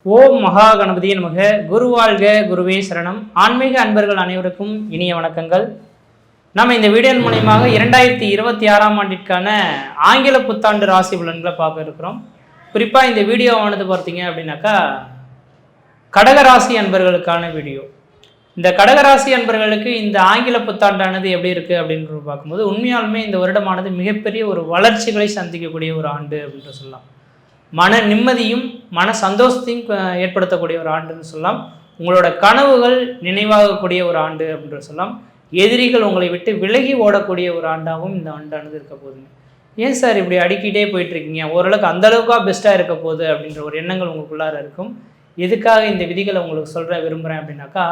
ஓம் மகா கணபதியே நமக. குரு வாழ்க, குருவே சரணம். ஆன்மீக அன்பர்கள் அனைவருக்கும் இனிய வணக்கங்கள். நம்ம இந்த வீடியோ மூலியமாக 2026ஆம் ஆண்டிற்கான ஆங்கில புத்தாண்டு ராசி பலன்களை பார்க்க இருக்கிறோம். குறிப்பாக இந்த வீடியோவானது பார்த்தீங்க அப்படின்னாக்கா கடகராசி அன்பர்களுக்கான வீடியோ. இந்த கடகராசி அன்பர்களுக்கு இந்த ஆங்கில புத்தாண்டானது எப்படி இருக்குது அப்படின்னு பார்க்கும்போது உண்மையாலுமே இந்த வருடமானது மிகப்பெரிய ஒரு வளர்ச்சிகளை சந்திக்கக்கூடிய ஒரு ஆண்டு அப்படின்ட்டு சொல்லலாம். மன நிம்மதியும் மன சந்தோஷத்தையும் ஏற்படுத்தக்கூடிய ஒரு ஆண்டுன்னு சொல்லலாம். உங்களோட கனவுகள் நினைவாகக்கூடிய ஒரு ஆண்டு அப்படின்ற சொல்லலாம். எதிரிகள் உங்களை விட்டு விலகி ஓடக்கூடிய ஒரு ஆண்டாகவும் இந்த ஆண்டானது இருக்க போகுதுங்க. ஏன் சார் இப்படி அடிக்கிட்டே போயிட்டுருக்கீங்க, ஓரளவுக்கு அந்தளவுக்காக பெஸ்ட்டாக இருக்க போகுது அப்படின்ற ஒரு எண்ணங்கள் உங்களுக்குள்ளார இருக்கும். எதுக்காக இந்த விதிகளை உங்களுக்கு விரும்புகிறேன் அப்படின்னாக்கா,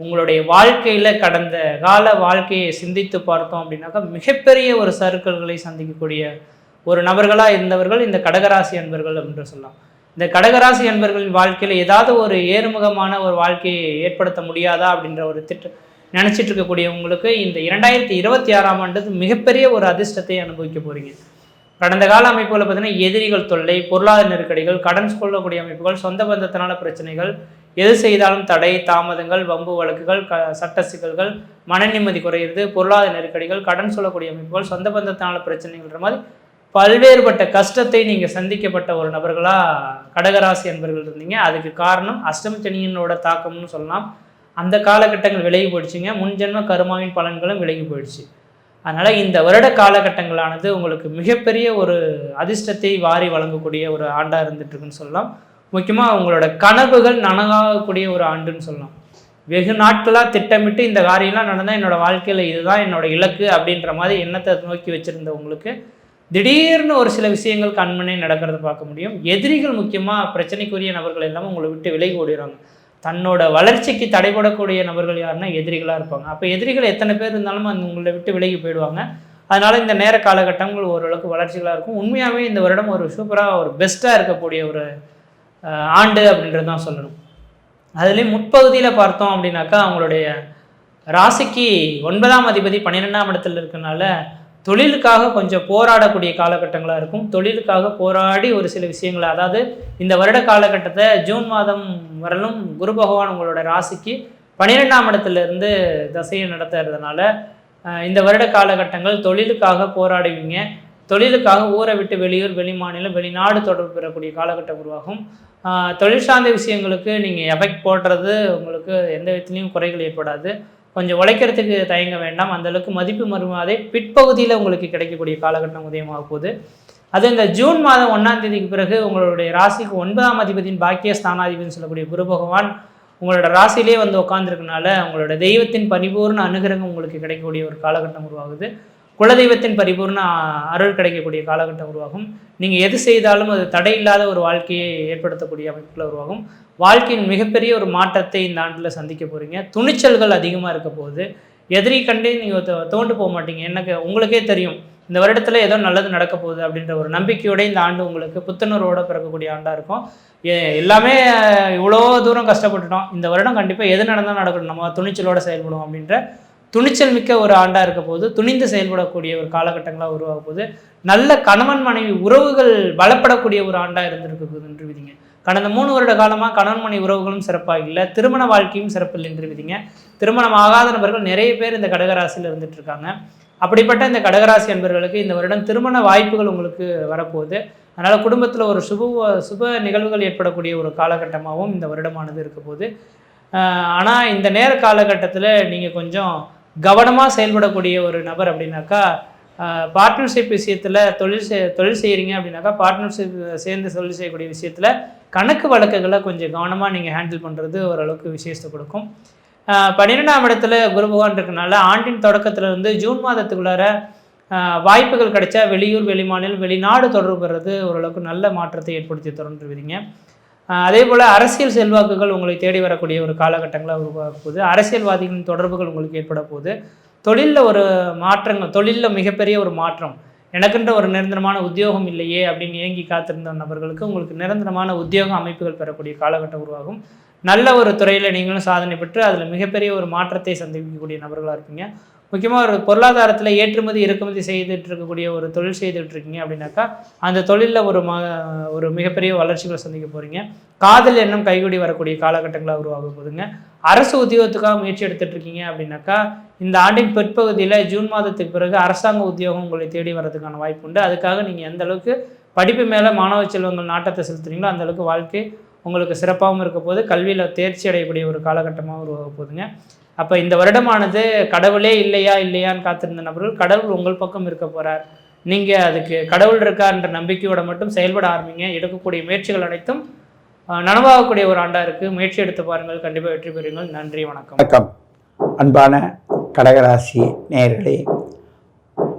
உங்களுடைய வாழ்க்கையில் கடந்த கால வாழ்க்கையை சிந்தித்து பார்த்தோம் அப்படின்னாக்கா மிகப்பெரிய ஒரு சறுக்கல்களை சந்திக்கக்கூடிய ஒரு நபர்களாக இருந்தவர்கள் இந்த கடகராசி அன்பர்கள் அப்படின்னு சொல்லலாம். இந்த கடகராசி அன்பர்களின் வாழ்க்கையில் ஏதாவது ஒரு ஏறுமுகமான ஒரு வாழ்க்கையை ஏற்படுத்த முடியாதா அப்படின்ற ஒரு நினச்சிட்டு இருக்கக்கூடியவங்களுக்கு இந்த 2026ஆம் ஆண்டு மிகப்பெரிய ஒரு அதிர்ஷ்டத்தை அனுபவிக்க போகிறீங்க. கடந்த கால அமைப்புகளை பார்த்தீங்கன்னா எதிரிகள் தொல்லை, பொருளாதார நெருக்கடிகள், கடன் கொள்ளக்கூடிய அமைப்புகள், சொந்த பந்தத்தினால பிரச்சனைகள், எது செய்தாலும் தடை தாமதங்கள், வம்பு வழக்குகள், சட்ட சிக்கல்கள், மன நிம்மதி குறையிறது, பொருளாதார நெருக்கடிகள், கடன் சொல்லக்கூடிய அமைப்புகள், சொந்த பந்தத்தினால பிரச்சனைகள்ன்ற மாதிரி பல்வேறுபட்ட கஷ்டத்தை நீங்கள் சந்திக்கப்பட்ட ஒரு நபர்களாக கடகராசி அன்பர்கள் இருந்தீங்க. அதுக்கு காரணம் அஷ்டம சனியினோட தாக்கம்னு சொல்லலாம். அந்த காலகட்டங்கள் விலகி போயிடுச்சுங்க. முன்ஜென்ம கருமாவின் பலன்களும் விலகி போயிடுச்சு. அதனால் இந்த வருட காலகட்டங்களானது உங்களுக்கு மிகப்பெரிய ஒரு அதிர்ஷ்டத்தை வாரி வழங்கக்கூடிய ஒரு ஆண்டாக இருந்துகிட்ருக்குன்னு சொல்லலாம். முக்கியமாக உங்களோட கனவுகள் நனவாகக்கூடிய ஒரு ஆண்டுன்னு சொல்லலாம். வெகு நாட்களாக திட்டமிட்டு இந்த காரியம்லாம் நடந்தால் என்னோடய வாழ்க்கையில் இதுதான் என்னோடய இலக்கு அப்படின்ற மாதிரி எண்ணத்தை நோக்கி வச்சுருந்தவங்களுக்கு திடீர்னு ஒரு சில விஷயங்கள் கண்மணி நடக்கிறத பார்க்க முடியும். எதிரிகள் முக்கியமாக பிரச்சனைக்குரிய நபர்கள் எல்லாமே உங்களை விட்டு விலகி ஓடிடுறாங்க. தன்னோட வளர்ச்சிக்கு தடைபடக்கூடிய நபர்கள் யாருன்னா எதிரிகளாக இருப்பாங்க. அப்போ எதிரிகள் எத்தனை பேர் இருந்தாலும் அந்த உங்களை விட்டு விலகி போயிடுவாங்க. அதனால் இந்த நேர காலகட்டங்கள் ஓரளவுக்கு வளர்ச்சிகளாக இருக்கும். உண்மையாகவே இந்த வருடம் ஒரு சூப்பராக ஒரு பெஸ்ட்டாக இருக்கக்கூடிய ஒரு ஆண்டு அப்படின்றது தான் சொல்லணும். அதுலேயும் முற்பகுதியில் பார்த்தோம் அப்படின்னாக்கா அவங்களுடைய ராசிக்கு 9ஆம் அதிபதி 12ஆம் இடத்துல இருக்கனால தொழிலுக்காக கொஞ்சம் போராடக்கூடிய காலகட்டங்களாக இருக்கும். தொழிலுக்காக போராடி ஒரு சில விஷயங்களை, அதாவது இந்த வருட காலகட்டத்தை ஜூன் மாதம் வரலும் குரு பகவான் உங்களோட ராசிக்கு 12ஆம் இடத்துலேருந்து தசையை நடத்துறதுனால இந்த வருட காலகட்டங்கள் தொழிலுக்காக போராடுவீங்க. தொழிலுக்காக ஊரை விட்டு வெளியூர், வெளிமாநிலம், வெளிநாடு தொடர்பு பெறக்கூடிய காலகட்டம் உருவாகும். தொழில் சார்ந்த விஷயங்களுக்கு நீங்கள் எஃபெக்ட் போடுறது உங்களுக்கு எந்த விதத்துலேயும் குறைகள் ஏற்படாது. கொஞ்சம் உழைக்கிறதுக்கு தயங்க வேண்டாம். அந்தளவுக்கு மதிப்பு மரியாதை பிற்பகுதியில் உங்களுக்கு கிடைக்கக்கூடிய காலகட்டம் உதயமாக போகுது. அது இந்த ஜூன் மாதம் 1ஆம் தேதிக்கு பிறகு உங்களுடைய ராசிக்கு 9ஆம் அதிபதியின் பாக்கிய ஸ்தானாதிபதினு சொல்லக்கூடிய குரு பகவான் உங்களோட ராசியிலே வந்து உட்காந்துருக்கனால உங்களோட தெய்வத்தின் பரிபூர்ண அனுகிரகம் உங்களுக்கு கிடைக்கக்கூடிய ஒரு காலகட்டம் உருவாகுது. குலதெய்வத்தின் பரிபூர்ண அருள் கிடைக்கக்கூடிய காலகட்டம் உருவாகும். நீங்கள் எது செய்தாலும் அது தடையில்லாத ஒரு வாழ்க்கையை ஏற்படுத்தக்கூடிய அமைப்பில் உருவாகும். வாழ்க்கையின் மிகப்பெரிய ஒரு மாற்றத்தை இந்த ஆண்டில் சந்திக்க போகிறீங்க. துணிச்சல்கள் அதிகமாக இருக்க போகுது. எதிரி கண்டே நீங்கள் தோண்டு போக மாட்டீங்க. எனக்கு உங்களுக்கே தெரியும் இந்த வருடத்தில் ஏதோ நல்லது நடக்க போகுது அப்படின்ற ஒரு நம்பிக்கையோடு இந்த ஆண்டு உங்களுக்கு புத்துணர்வோடு பிறக்கக்கூடிய ஆண்டாக இருக்கும். எல்லாமே இவ்வளோ தூரம் கஷ்டப்பட்டுட்டோம், இந்த வருடம் கண்டிப்பாக எது நடந்தால் நடக்கணும், நம்ம துணிச்சலோடு செயல்படுவோம் அப்படின்ற துணிச்சல் மிக்க ஒரு ஆண்டாக இருக்க போது, துணிந்து செயல்படக்கூடிய ஒரு காலகட்டங்களாக உருவாக போது, நல்ல கணவன் மனைவி உறவுகள் பலப்படக்கூடிய ஒரு ஆண்டாக இருந்திருக்கு என்று விதிங்க. கடந்த 3 வருட காலமாக கணவன் மனைவி உறவுகளும் சிறப்பாக இல்லை, திருமண வாழ்க்கையும் சிறப்பில்லை என்று விதிங்க. திருமணம் ஆகாத நபர்கள் நிறைய பேர் இந்த கடகராசியில் இருந்துட்டு இருக்காங்க. அப்படிப்பட்ட இந்த கடகராசி அன்பர்களுக்கு இந்த வருடம் திருமண வாய்ப்புகள் உங்களுக்கு வரப்போகுது. அதனால் குடும்பத்தில் ஒரு சுப நிகழ்வுகள் ஏற்படக்கூடிய ஒரு காலகட்டமாகவும் இந்த வருடமானது இருக்க போகுது. ஆனால் இந்த நேர காலகட்டத்தில் நீங்கள் கொஞ்சம் கவனமாக செயல்படக்கூடிய ஒரு நபர் அப்படின்னாக்கா, பார்ட்னர்ஷிப் விஷயத்தில் தொழில் செய்கிறீங்க அப்படின்னாக்கா பார்ட்னர்ஷிப் சேர்ந்து தொழில் செய்யக்கூடிய விஷயத்தில் கணக்கு வழக்குகளை கொஞ்சம் கவனமாக நீங்கள் ஹேண்டில் பண்ணுறது ஓரளவுக்கு விசேஷத்தை கொடுக்கும். 12ஆம் இடத்துல குரு பகவான் இருக்கனால ஆண்டின் தொடக்கத்திலிருந்து ஜூன் மாதத்துக்குள்ளார வாய்ப்புகள் கிடைச்சா வெளியூர், வெளிமாநிலம், வெளிநாடு தொடர்பு பெறுறது ஓரளவுக்கு நல்ல மாற்றத்தை ஏற்படுத்தி தருன்றீங்க. அதே போல் அரசியல் செல்வாக்குகள் உங்களை தேடி வரக்கூடிய ஒரு காலகட்டங்களாக உருவாக போகுது. அரசியல்வாதிகளின் தொடர்புகள் உங்களுக்கு ஏற்பட போகுது. தொழிலில் ஒரு மாற்றங்கள், தொழிலில் மிகப்பெரிய ஒரு மாற்றம், எனக்குன்ற ஒரு நிரந்தரமான உத்தியோகம் இல்லையே அப்படின்னு ஏங்கி காத்திருந்த நபர்களுக்கு உங்களுக்கு நிரந்தரமான உத்தியோக அமைப்புகள் பெறக்கூடிய காலகட்டம் உருவாகும். நல்ல ஒரு துறையில் நீங்களும் சாதனை பெற்று அதில் மிகப்பெரிய ஒரு மாற்றத்தை சந்திக்கக்கூடிய நபர்களாக இருப்பீங்க. முக்கியமாக ஒரு பொருளாதாரத்தில் ஏற்றுமதி இறக்குமதி செய்துட்டு இருக்கக்கூடிய ஒரு தொழில் செய்துட்டு இருக்கீங்க அப்படின்னாக்கா அந்த தொழிலில் ஒரு மிகப்பெரிய வளர்ச்சிகளை சந்திக்க போகிறீங்க. காதல் எண்ணம் கைகூடி வரக்கூடிய காலகட்டங்களாக உருவாக போகுதுங்க. அரசு உத்தியோகத்துக்காக முயற்சி எடுத்துகிட்டு இருக்கீங்க அப்படின்னாக்கா இந்த ஆண்டின் பிற்பகுதியில் ஜூன் மாதத்துக்கு பிறகு அரசாங்க உத்தியோகம் உங்களை தேடி வர்றதுக்கான வாய்ப்பு உண்டு. அதுக்காக நீங்கள் எந்த அளவுக்கு படிப்பு மேலே மாணவ செல்வங்கள் நாட்டத்தை செலுத்துறீங்களோ அந்தளவுக்கு வாழ்க்கை உங்களுக்கு சிறப்பாகவும் இருக்க போது, கல்வியில் தேர்ச்சி அடையக்கூடிய ஒரு காலகட்டமாக உருவாக போகுதுங்க. அப்போ இந்த வருடமானது கடவுளே இல்லையான்னு காத்திருந்த நபர்கள் கடவுள் உங்கள் பக்கம் இருக்க போகிறார். நீங்கள் அதுக்கு கடவுள் இருக்கார்ன்ற நம்பிக்கையோட மட்டும் செயல்பட ஆரம்பிங்க. எடுக்கக்கூடிய முயற்சிகள் அனைத்தும் நனவாகக்கூடிய ஒரு ஆண்டாக இருக்குது. முயற்சி எடுத்து பாருங்கள், கண்டிப்பாக வெற்றி பெறுங்கள். நன்றி, வணக்கம். வணக்கம் அன்பான கடகராசி நேயர்களே,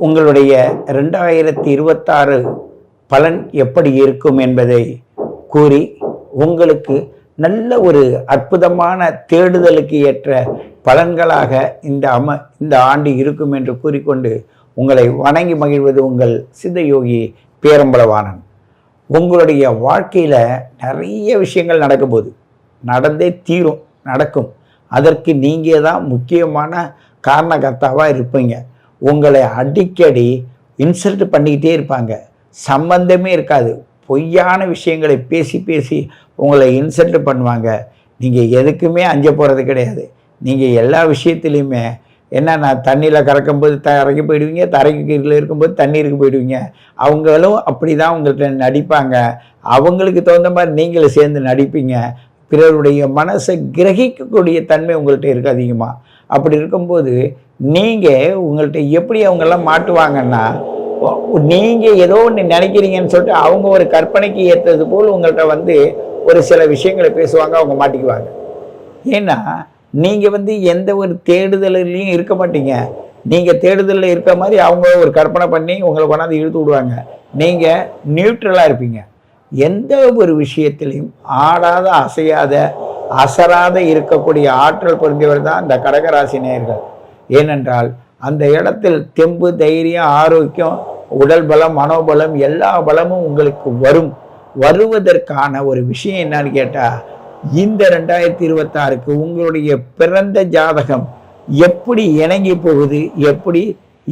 உங்களுடைய 2026 பலன் எப்படி இருக்கும் என்பதை கூறி உங்களுக்கு நல்ல ஒரு அற்புதமான தேடுதலுக்கு ஏற்ற பலன்களாக இந்த ஆண்டு இருக்கும் என்று கூறிக்கொண்டு உங்களை வணங்கி மகிழ்வது உங்கள் சித்தயோகி பேரம்பலவாணன். உங்களுடைய வாழ்க்கையில் நிறைய விஷயங்கள் நடக்கும்போது நடந்தே தீரும், நடக்கும். அதற்கு நீங்கள் தான் முக்கியமான காரணகர்த்தாவாக இருப்பீங்க. உங்களை அடிக்கடி இன்சல்ட் பண்ணிக்கிட்டே இருப்பாங்க, சம்பந்தமே இருக்காது. பொய்யான விஷயங்களை பேசி பேசி உங்களை இன்சல்ட் பண்ணுவாங்க. நீங்கள் எதுக்குமே அஞ்ச போகிறது கிடையாது. நீங்கள் எல்லா விஷயத்துலையுமே என்னன்னா தண்ணியில் கறக்கும்போது தரைக்கு போயிடுவீங்க, தரைக்கு கீழே இருக்கும்போது தண்ணீருக்கு போயிடுவீங்க. அவங்களும் அப்படி தான் உங்கள்கிட்ட நடிப்பாங்க. அவங்களுக்கு தகுந்த மாதிரி நீங்களும் சேர்ந்து நடிப்பீங்க. பிறருடைய மனசை கிரகிக்கக்கூடிய தன்மை உங்கள்கிட்ட இருக்குது அதிகமாக. அப்படி இருக்கும்போது நீங்கள் உங்கள்கிட்ட எப்படி அவங்கெல்லாம் மாட்டுவாங்கன்னா, நீங்கள் ஏதோ ஒன்று நினைக்கிறீங்கன்னு சொல்லிட்டு அவங்க ஒரு கற்பனைக்கு ஏற்றது போல் உங்கள்கிட்ட ஒரு சில விஷயங்களை பேசுவாங்க, அவங்க மாட்டிக்குவாங்க. ஏன்னா நீங்கள் எந்த ஒரு தேடுதலையும் இருக்க மாட்டீங்க. நீங்கள் தேடுதலில் இருக்க மாதிரி அவங்க ஒரு கற்பனை பண்ணி உங்களை கொண்டாந்து இழுத்து விடுவாங்க. நீங்கள் நியூட்ரலாக இருப்பீங்க. எந்த ஒரு விஷயத்திலையும் ஆடாத அசையாத அசராத இருக்கக்கூடிய ஆற்றல் பொருந்தியவர் தான் இந்த கடகராசி நேயர்கள். ஏனென்றால் அந்த இடத்தில் தெம்பு, தைரியம், ஆரோக்கியம், உடல் பலம், மனோபலம் எல்லா பலமும் உங்களுக்கு வருவதற்கான ஒரு விஷயம் என்னன்னு கேட்டால், இந்த 2026க்கு உங்களுடைய பிறந்த ஜாதகம் எப்படி இணங்கி போகுது, எப்படி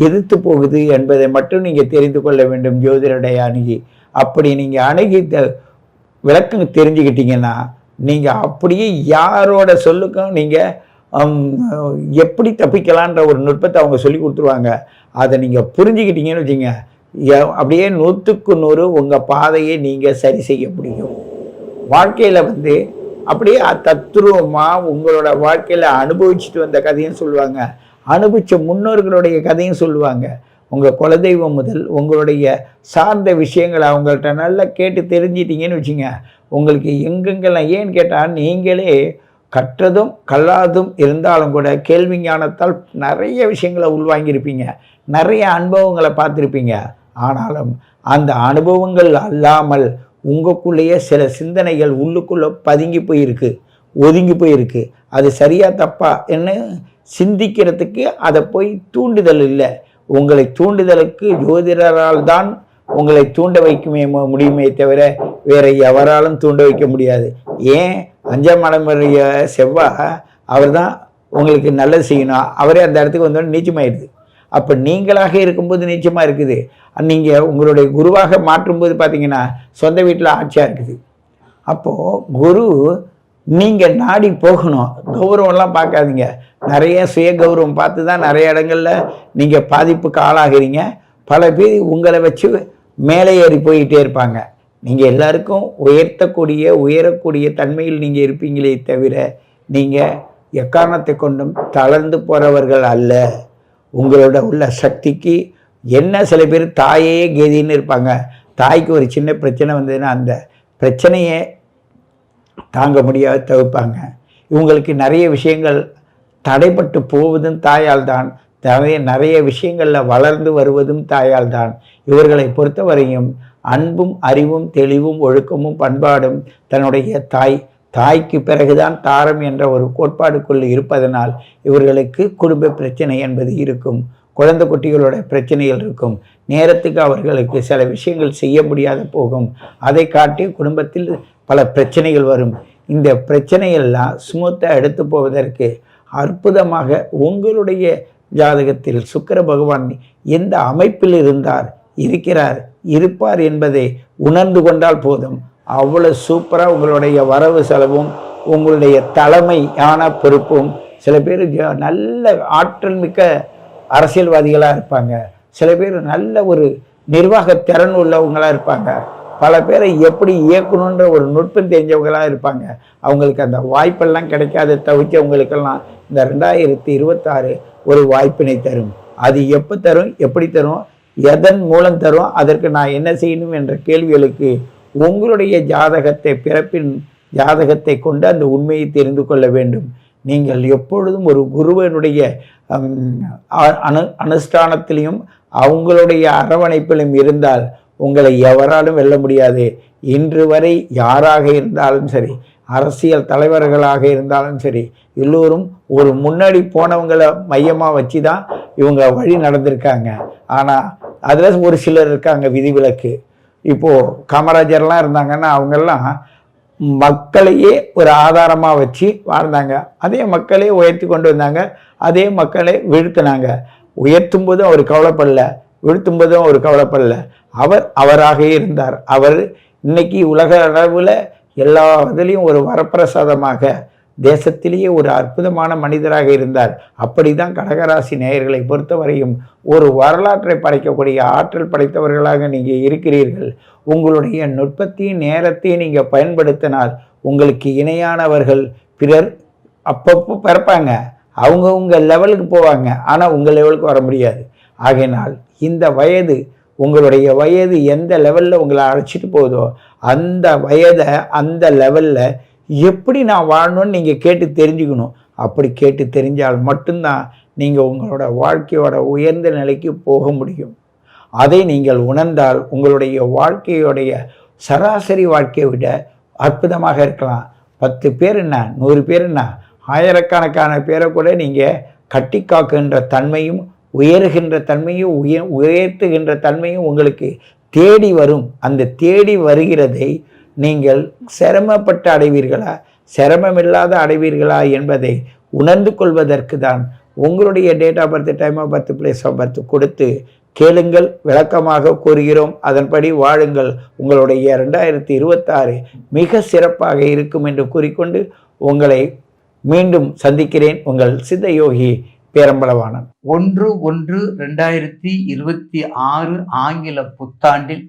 எதிர்த்து போகுது என்பதை மட்டும் நீங்கள் தெரிந்து கொள்ள வேண்டும் ஜோதிடரை அணுகி. அப்படி நீங்கள் அணுகி விளக்கம் தெரிஞ்சுக்கிட்டீங்கன்னா நீங்கள் அப்படியே யாரோட சொல்லுக்கும் நீங்கள் எப்படி தப்பிக்கலான்ற ஒரு நுட்பத்தை அவங்க சொல்லி கொடுத்துருவாங்க. அதை நீங்கள் புரிஞ்சுக்கிட்டீங்கன்னு வச்சுங்க, அப்படியே 100க்கு 100 உங்கள் பாதையை நீங்கள் சரி செய்ய முடியும். வாழ்க்கையில் அப்படியே தத்துருவமாக உங்களோட வாழ்க்கையில் அனுபவிச்சுட்டு வந்த கதையும் சொல்லுவாங்க, அனுபவித்த முன்னோர்களுடைய கதையும் சொல்லுவாங்க. உங்கள் குலதெய்வம் முதல் உங்களுடைய சார்ந்த விஷயங்களை அவங்கள்ட்ட நல்லா கேட்டு தெரிஞ்சிட்டிங்கன்னு வச்சுங்க, உங்களுக்கு எங்கெங்கெல்லாம் ஏன்னு கேட்டால் நீங்களே கற்றதும் கல்லாதும் இருந்தாலும் கூட கேள்வி ஞானத்தால் நிறைய விஷயங்களை உள்வாங்கியிருப்பீங்க, நிறைய அனுபவங்களை பார்த்துருப்பீங்க. ஆனாலும் அந்த அனுபவங்கள் அல்லாமல் உங்களுக்குள்ளேயே சில சிந்தனைகள் உள்ளுக்குள்ளே பதுங்கி போயிருக்கு, ஒதுங்கி போயிருக்கு. அது சரியா தப்பா என்ன சிந்திக்கிறதுக்கு அதை போய் தூண்டுதல் இல்லை. உங்களை தூண்டுதலுக்கு ஜோதிடரால் தான் உங்களை தூண்ட வைக்குமே முடியுமே தவிர வேற எவராலும் தூண்ட வைக்க முடியாது. ஏன் 5ஆம் இடமுடைய செவ்வாய் அவர் தான் உங்களுக்கு நல்லது செய்யணும், அவரே அந்த இடத்துக்கு வந்தோடனே நீச்சமாயிடுது. அப்போ நீங்களாக இருக்கும்போது நீச்சமாக இருக்குது. நீங்கள் உங்களுடைய குருவாக மாற்றும்போது பார்த்தீங்கன்னா சொந்த வீட்டில் ஆட்சியாக இருக்குது. அப்போது குரு நீங்கள் நாடி போகணும். கௌரவம்லாம் பார்க்காதீங்க, நிறைய சுய கௌரவம் பார்த்து தான் நிறைய இடங்களில் நீங்கள் பாதிப்புக்கு ஆளாகிறீங்க. பல பேர் உங்களை வச்சு மேலே ஏறி போயிட்டே இருப்பாங்க. நீங்கள் எல்லாருக்கும் உயரக்கூடிய தன்மையில் நீங்கள் இருப்பீங்களே தவிர நீங்கள் எக்காரணத்தை கொண்டும் தளர்ந்து போகிறவர்கள் அல்ல. உங்களோட உள்ள சக்திக்கு என்ன சில பேர் தாயே கேதின்னு இருப்பாங்க. தாய்க்கு ஒரு சின்ன பிரச்சனை வந்ததுன்னா அந்த பிரச்சனையை தாங்க முடியாத தவிர்ப்பாங்க. இவங்களுக்கு நிறைய விஷயங்கள் தடைப்பட்டு போவதும் தாயால் தான், நிறைய விஷயங்களில் வளர்ந்து வருவதும் தாயால் தான். இவர்களை பொறுத்தவரையும் அன்பும் அறிவும் தெளிவும் ஒழுக்கமும் பண்பாடும் தன்னுடைய தாய்க்கு பிறகுதான் தாரம் என்ற ஒரு கோட்பாடுக்குள் இருப்பதனால் இவர்களுக்கு குடும்ப பிரச்சனை என்பது இருக்கும், குழந்தை குட்டிகளோட பிரச்சனைகள் இருக்கும். நேரத்துக்கு அவர்களுக்கு சில விஷயங்கள் செய்ய முடியாத போகும். அதை காட்டி குடும்பத்தில் பல பிரச்சனைகள் வரும். இந்த பிரச்சனையெல்லாம் ஸ்மூத்தாக எடுத்து போவதற்கு அற்புதமாக உங்களுடைய ஜாதகத்தில் சுக்கிர பகவான் எந்த அமைப்பில் இருக்கிறார் இருப்பார் என்பதை உணர்ந்து கொண்டால் போதும். அவ்வளோ சூப்பராக உங்களுடைய வரவு செலவும் உங்களுடைய தலைமையான பொறுப்பும். சில பேர் நல்ல ஆற்றல் மிக்க அரசியல்வாதிகளாக இருப்பாங்க, சில பேர் நல்ல ஒரு நிர்வாக திறன் உள்ளவங்களாக இருப்பாங்க, பல பேரை எப்படி இயக்கணுன்ற ஒரு நுட்பம் தெரிஞ்சவங்களாக இருப்பாங்க. அவங்களுக்கு அந்த வாய்ப்பெல்லாம் கிடைக்காத தவிச்சவங்களுக்கெல்லாம் இந்த 2026 ஒரு வாய்ப்பினை தரும். அது எப்போ தரும், எப்படி தரும், எதன் மூலம் தரும், அதற்கு நான் என்ன செய்யணும் என்ற கேள்விகளுக்கு உங்களுடைய ஜாதகத்தை, பிறப்பின் ஜாதகத்தை கொண்டு அந்த உண்மையை தெரிந்து கொள்ள வேண்டும். நீங்கள் எப்பொழுதும் ஒரு குருவனுடைய அனுஷ்டானத்திலையும் அவங்களுடைய அரவணைப்பிலும் இருந்தால் உங்களை எவராலும் வெல்ல முடியாது. இன்று வரை யாராக இருந்தாலும் சரி, அரசியல் தலைவர்களாக இருந்தாலும் சரி, எல்லோரும் ஒரு முன்னாடி போனவங்களை மையமாக வச்சு தான் இவங்க வழி நடந்திருக்காங்க. ஆனால் அதில் ஒரு சிலர் இருக்காங்க விதிவிலக்கு. இப்போது காமராஜர்லாம் இருந்தாங்கன்னா அவங்கெல்லாம் மக்களையே ஒரு ஆதாரமாக வச்சு வாழ்ந்தாங்க. அதே மக்களே உயர்த்தி கொண்டு வந்தாங்க, அதே மக்களை வீழ்த்தினாங்க. உயர்த்தும் போதும் அவர் கவலைப்படல, வீழ்த்தும் போதும் அவர் கவலைப்படல. அவர் அவராக இருந்தார். அவர் இன்னைக்கு உலக அளவில் எல்லா இதுலேயும் ஒரு வரப்பிரசாதமாக, தேசத்திலேயே ஒரு அற்புதமான மனிதராக இருந்தார். அப்படி தான் கடகராசி நேயர்களை பொறுத்தவரையும் ஒரு வரலாற்றை படைக்கக்கூடிய ஆற்றல் படைத்தவர்களாக நீங்கள் இருக்கிறீர்கள். உங்களுடைய நுட்பத்தையும் நேரத்தையும் நீங்கள் பயன்படுத்தினால் உங்களுக்கு இணையானவர்கள் பிறர் அப்பப்போ பிறப்பாங்க, அவங்கவுங்க லெவலுக்கு போவாங்க, ஆனால் உங்கள் லெவலுக்கு வர முடியாது. ஆகையினால் இந்த வயது, உங்களுடைய வயது எந்த லெவலில் உங்களை அழைச்சிட்டு போகுதோ அந்த வயதை அந்த லெவலில் எப்படி நான் வாழணும்னு நீங்கள் கேட்டு தெரிஞ்சுக்கணும். அப்படி கேட்டு தெரிஞ்சால் மட்டும்தான் நீங்கள் உங்களோட வாழ்க்கையோட உயர்ந்த நிலைக்கு போக முடியும். அதை நீங்கள் உணர்ந்தால் உங்களுடைய வாழ்க்கையோடைய சராசரி வாழ்க்கையை விட அற்புதமாக இருக்கலாம். 10 பேர் என்ன, 100 பேர் என்ன, ஆயிரக்கணக்கான பேரை கூட நீங்கள் கட்டி காக்குகின்ற தன்மையும் உயர்கின்ற தன்மையும் உயர்த்துகின்ற தன்மையும் உங்களுக்கு தேடி வரும். அந்த தேடி வருகிறதை நீங்கள் சிரமப்பட்டு அடைவீர்களா, சிரமமில்லாத அடைவீர்களா என்பதை உணர்ந்து கொள்வதற்கு தான் உங்களுடைய date of birth, time of birth, place of birth கொடுத்து கேளுங்கள், விளக்கமாக கூறுகிறோம், அதன்படி வாழுங்கள். உங்களுடைய 2026 மிக சிறப்பாக இருக்கும் என்று கூறிக்கொண்டு உங்களை மீண்டும் சந்திக்கிறேன். உங்கள் சித்த யோகி பேரம்பலவாணன். 1/1/2026 ஆங்கில புத்தாண்டில்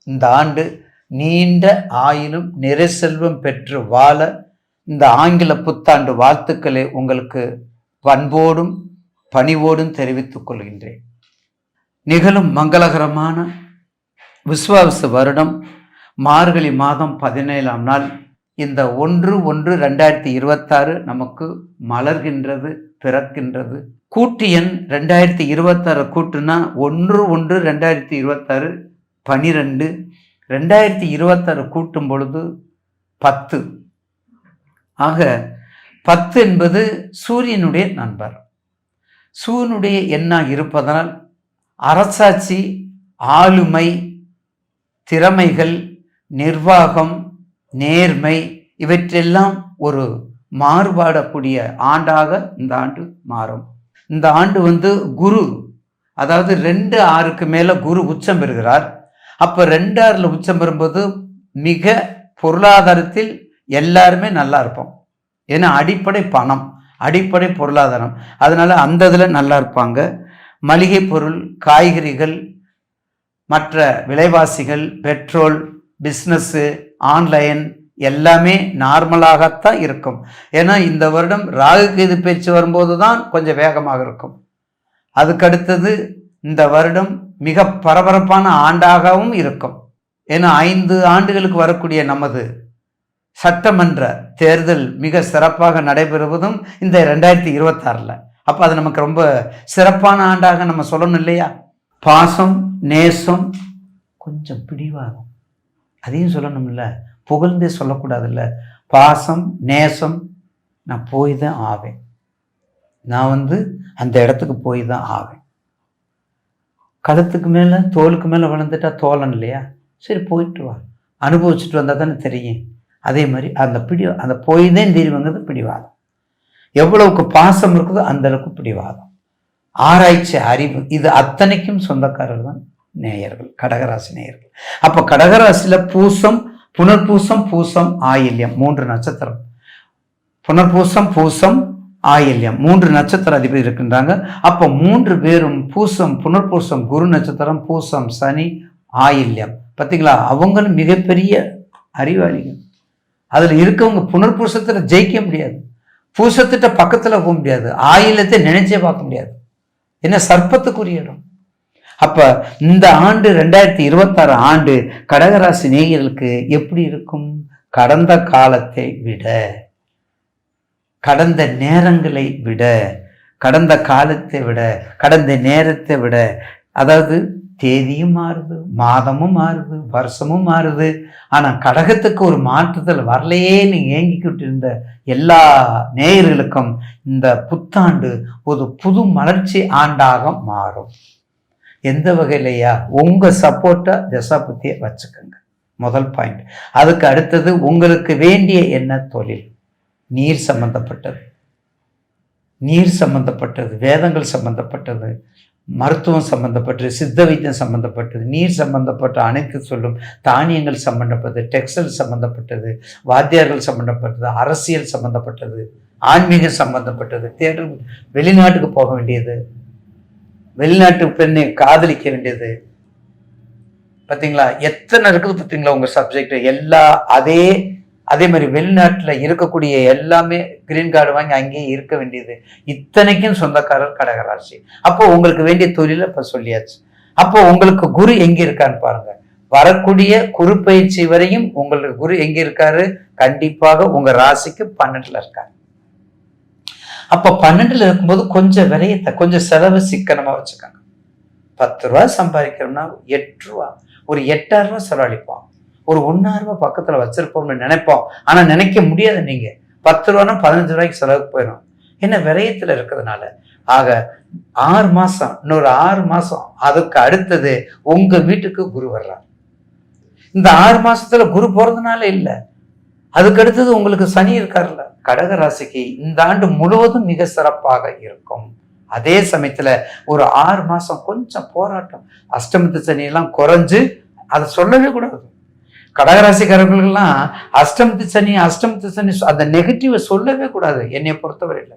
இந்த ஆண்டு நீண்ட ஆயிலும் நிறை செல்வம் பெற்று வாழ இந்த ஆங்கில புத்தாண்டு வாழ்த்துக்களை உங்களுக்கு பண்போடும் பணிவோடும் தெரிவித்துக் கொள்கின்றேன். நிகழும் மங்களகரமான விஸ்வாவசு வருடம் மார்கழி மாதம் 17ஆம் நாள் இந்த 1/1/2026 நமக்கு மலர்கின்றது, பிறக்கின்றது. கூட்டு எண் 2026 கூட்டுனா 1/1/2026 12, 2026 கூட்டும் பொழுது 10. ஆக 10 என்பது சூரியனுடைய நண்பர். சூரியனுடைய எண்ணாக இருப்பதனால் அரசாட்சி, ஆளுமை, திறமைகள், நிர்வாகம், நேர்மை இவற்றெல்லாம் ஒரு மாறுபாடக்கூடிய ஆண்டாக இந்த ஆண்டு மாறும். இந்த ஆண்டு குரு, அதாவது 2/6க்கு மேலே குரு உச்சம் பெறுகிறார். அப்போ 2/6 உச்சம் பெறும்போது மிக பொருளாதாரத்தில் எல்லாருமே நல்லா இருப்போம். ஏன்னா அடிப்படை பணம், அடிப்படை பொருளாதாரம், அதனால அந்த இதில் நல்லா இருப்பாங்க. மளிகை பொருள், காய்கறிகள், மற்ற விலைவாசிகள், பெட்ரோல், பிஸ்னஸ்ஸு, ஆன்லைன் எல்லாமே நார்மலாகத்தான் இருக்கும். ஏன்னா இந்த வருடம் ராகு கேது பேச்சு வரும்போது தான் கொஞ்சம் வேகமாக இருக்கும். அதுக்கடுத்தது இந்த வருடம் மிக பரபரப்பான ஆண்டாகவும் இருக்கும். ஏன்னா 5 ஆண்டுகளுக்கு வரக்கூடிய நமது சட்டமன்ற தேர்தல் மிக சிறப்பாக நடைபெறுவதும் இந்த 2026. அப்போ அது நமக்கு ரொம்ப சிறப்பான ஆண்டாக நம்ம சொல்லணும் இல்லையா? பாசம், நேசம், கொஞ்சம் பிடிவாதம், அதையும் சொல்லணும்ல, புகழ்ந்தே சொல்லக்கூடாதுல்ல. பாசம், நேசம், நான் போய் தான் ஆவேன், நான் அந்த இடத்துக்கு போய் தான் ஆவேன். கழுத்துக்கு மேலே தோலுக்கு மேலே வளர்ந்துட்டா தோலன் இல்லையா? சரி போயிட்டு வா, அனுபவிச்சுட்டு வந்தால் தானே தெரியும். அதே மாதிரி அந்த போய் தான் தெரியுங்கிறது பிடிவாதம். எவ்வளவுக்கு பாசம் இருக்குதோ அந்த அளவுக்கு பிடிவாதம். ஆராய்ச்சி, அறிவு, இது அத்தனைக்கும் சொந்தக்காரர்கள் தான் நேயர்கள், கடகராசி நேயர்கள். அப்போ கடகராசியில பூசம், புனர்பூசம், பூசம், ஆயில்யம் 3 நட்சத்திரம். புனர்பூசம், பூசம், ஆயில்யம் 3 நட்சத்திர அதிபதி இருக்கின்றாங்க. அப்போ 3 பேரும் பூசம், புனர்பூசம் குரு நட்சத்திரம், பூசம் சனி, ஆயில்யம். பார்த்தீங்களா, அவங்களும் மிகப்பெரிய அறிவாளிகள். அதுல இருக்கவங்க புனர்பூசத்துல ஜெயிக்க முடியாது, பூசத்திட்ட பக்கத்துல போக முடியாது, ஆயில்யத்தை நினைச்சே பார்க்க முடியாது. என்ன சர்ப்பத்துக்குரிய இடம். அப்ப இந்த ஆண்டு 2026 ஆண்டு கடகராசி நேயர்களுக்கு எப்படி இருக்கும்? கடந்த காலத்தை விட, கடந்த நேரங்களை விட, கடந்த காலத்தை விட, கடந்த நேரத்தை விட, அதாவது தேதியும் மாறுது, மாதமும் மாறுது, வருஷமும் மாறுது. ஆனா கடகத்துக்கு ஒரு மாற்றுதல் வரலையே நீங்க ஏங்கிக்கிட்டு இருந்த எல்லா நேயர்களுக்கும் இந்த புத்தாண்டு ஒரு புது மலர்ச்சி ஆண்டாக மாறும். எந்த வகையிலையா? உங்க சப்போர்ட்டா தசாபுத்தியை வச்சுக்கோங்க, முதல் பாயிண்ட். அதுக்கு அடுத்தது உங்களுக்கு வேண்டிய என்ன தொழில்? நீர் சம்பந்தப்பட்டது, நீர் சம்பந்தப்பட்டது, வேதங்கள் சம்பந்தப்பட்டது, மருத்துவம் சம்பந்தப்பட்டது, சித்த வைத்தியம் சம்பந்தப்பட்டது, நீர் சம்பந்தப்பட்ட அனைத்து சொல்லும், தானியங்கள் சம்பந்தப்பட்டது, டெக்ஸ்டைல் சம்பந்தப்பட்டது, வாத்தியார்கள் சம்பந்தப்பட்டது, அரசியல் சம்பந்தப்பட்டது, ஆன்மீகம் சம்பந்தப்பட்டது, தேடல், வெளிநாட்டுக்கு போக வேண்டியது, வெளிநாட்டு பெண்ணை காதலிக்க வேண்டியது. பார்த்தீங்களா எத்தனை இருக்குது? பார்த்தீங்களா உங்க சப்ஜெக்ட் எல்லா அதே மாதிரி வெளிநாட்டில் இருக்கக்கூடிய எல்லாமே கிரீன் கார்டு வாங்கி அங்கேயே இருக்க வேண்டியது. இத்தனைக்கும் சொந்தக்காரர் கடகராசி. அப்போ உங்களுக்கு வேண்டிய தொழிலை இப்போ சொல்லியாச்சு. அப்போ உங்களுக்கு குரு எங்கே இருக்கான்னு பாருங்க. வரக்கூடிய குரு பயிற்சி வரையும் உங்களுக்கு குரு எங்கே இருக்காரு? கண்டிப்பாக உங்க ராசிக்கு 12ல இருக்காரு. அப்போ 12ல இருக்கும்போது கொஞ்சம் விரயத்தை, கொஞ்சம் செலவு சிக்கனமா வச்சுக்கோங்க. 10 ரூபா சம்பாதிக்கிறோம்னா 8 ரூபா, ஒரு 8,000 ரூபா செலவழிப்போம், ஒரு 1,000 ரூபா பக்கத்துல வச்சிருப்போம்னு நினைப்போம். ஆனா நினைக்க முடியாது. நீங்க 10 ரூபானா 15 ரூபாய்க்கு செலவுக்கு போயிடும். என்ன விரயத்துல இருக்கிறதுனால. ஆக 6 மாசம், இன்னொரு 6 மாசம், அதுக்கு அடுத்தது உங்க வீட்டுக்கு குரு வர்றார். இந்த 6 மாசத்துல குரு போறதுனால இல்லை, அதுக்கு அடுத்தது உங்களுக்கு சனி இருக்காருல்ல. கடகராசிக்கு இந்த ஆண்டு முழுவதும் மிக சிறப்பாக இருக்கும். அதே சமயத்துல ஒரு 6 மாசம் கொஞ்சம் போராட்டம், அஷ்டமத்து சனி எல்லாம் குறைஞ்சு, அதை சொல்லவே கூடாது. கடகராசிக்காரர்களுக்கெல்லாம் அஷ்டமத்து சனி அந்த நெகட்டிவ் சொல்லவே கூடாது. என்னை பொறுத்தவரையில